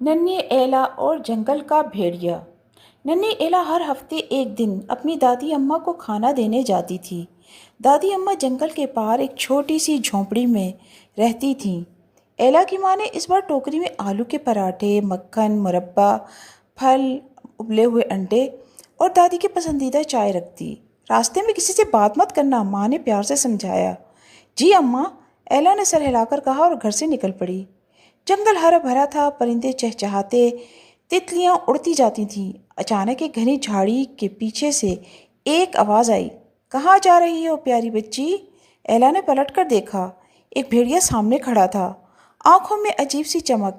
ننھی ایلا اور جنگل کا بھیڑیا۔ ننھی ایلا ہر ہفتے ایک دن اپنی دادی اماں کو کھانا دینے جاتی تھی۔ دادی اماں جنگل کے پار ایک چھوٹی سی جھونپڑی میں رہتی تھیں۔ ایلا کی ماں نے اس بار ٹوکری میں آلو کے پراٹھے، مکھن، مربع، پھل، ابلے ہوئے انڈے اور دادی کی پسندیدہ چائے رکھ دی۔ راستے میں کسی سے بات مت کرنا، ماں نے پیار سے سمجھایا۔ جی اماں، ایلا نے سر ہلا کر کہا اور گھر سے نکل پڑی۔ جنگل ہرا بھرا تھا، پرندے چہچہاتے، تتلیاں اڑتی جاتی تھیں۔ اچانک ایک گھنی جھاڑی کے پیچھے سے ایک آواز آئی، کہاں جا رہی ہو پیاری بچی؟ ایلا نے پلٹ کر دیکھا، ایک بھیڑیا سامنے کھڑا تھا، آنکھوں میں عجیب سی چمک۔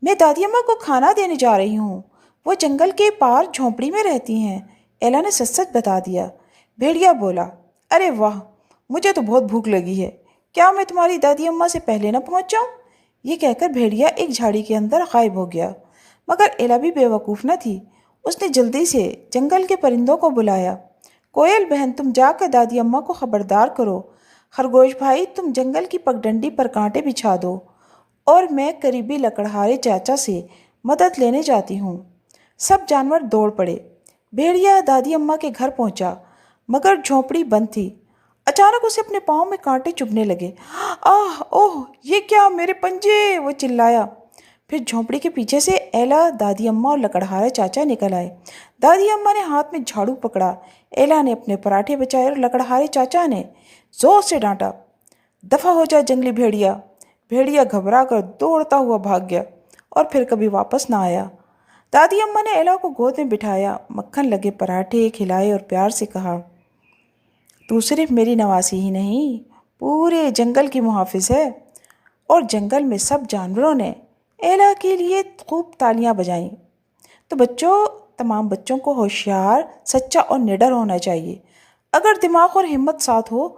میں دادی اماں کو کھانا دینے جا رہی ہوں، وہ جنگل کے پار جھونپڑی میں رہتی ہیں۔ ایلا نے سچ سچ بتا دیا۔ بھیڑیا بولا، ارے واہ، مجھے تو بہت بھوک لگی ہے، کیا میں تمہاری دادی اماں سے پہلے نہ پہنچ جاؤں؟ یہ کہہ کر بھیڑیا ایک جھاڑی کے اندر غائب ہو گیا۔ مگر ایلا بھی بے وقوف نہ تھی، اس نے جلدی سے جنگل کے پرندوں کو بلایا۔ کوئل بہن، تم جا کر دادی اماں کو خبردار کرو۔ خرگوش بھائی، تم جنگل کی پگڈنڈی پر کانٹے بچھا دو، اور میں قریبی لکڑہارے چاچا سے مدد لینے جاتی ہوں۔ سب جانور دوڑ پڑے۔ بھیڑیا دادی اماں کے گھر پہنچا، مگر جھونپڑی بند تھی۔ اچانک اسے اپنے پاؤں میں کانٹے چبھنے لگے۔ آہ اوہ، یہ کیا، میرے پنجے! وہ چلایا۔ پھر جھونپڑی کے پیچھے سے ایلا، دادی اماں اور لکڑہارے چاچا نکل آئے۔ دادی اماں نے ہاتھ میں جھاڑو پکڑا، ایلا نے اپنے پراٹھے بچائے اور لکڑہارے چاچا نے زور سے ڈانٹا، دفع ہو جا جنگلی بھیڑیا۔ بھیڑیا گھبرا کر دوڑتا ہوا بھاگ گیا اور پھر کبھی واپس نہ آیا۔ دادی اماں نے ایلا کو گود میں بٹھایا، مکھن لگے پراٹھے کھلائے اور پیار سے کہا، تو صرف میری نواسی ہی نہیں، پورے جنگل کی محافظ ہے۔ اور جنگل میں سب جانوروں نے ایلا کے لیے خوب تالیاں بجائیں۔ تو بچوں، تمام بچوں کو ہوشیار، سچا اور نڈر ہونا چاہیے۔ اگر دماغ اور ہمت ساتھ ہو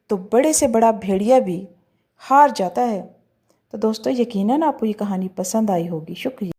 تو بڑے سے بڑا بھیڑیا بھی ہار جاتا ہے۔ تو دوستو، یقیناً آپ کو یہ کہانی پسند آئی ہوگی۔ شکریہ۔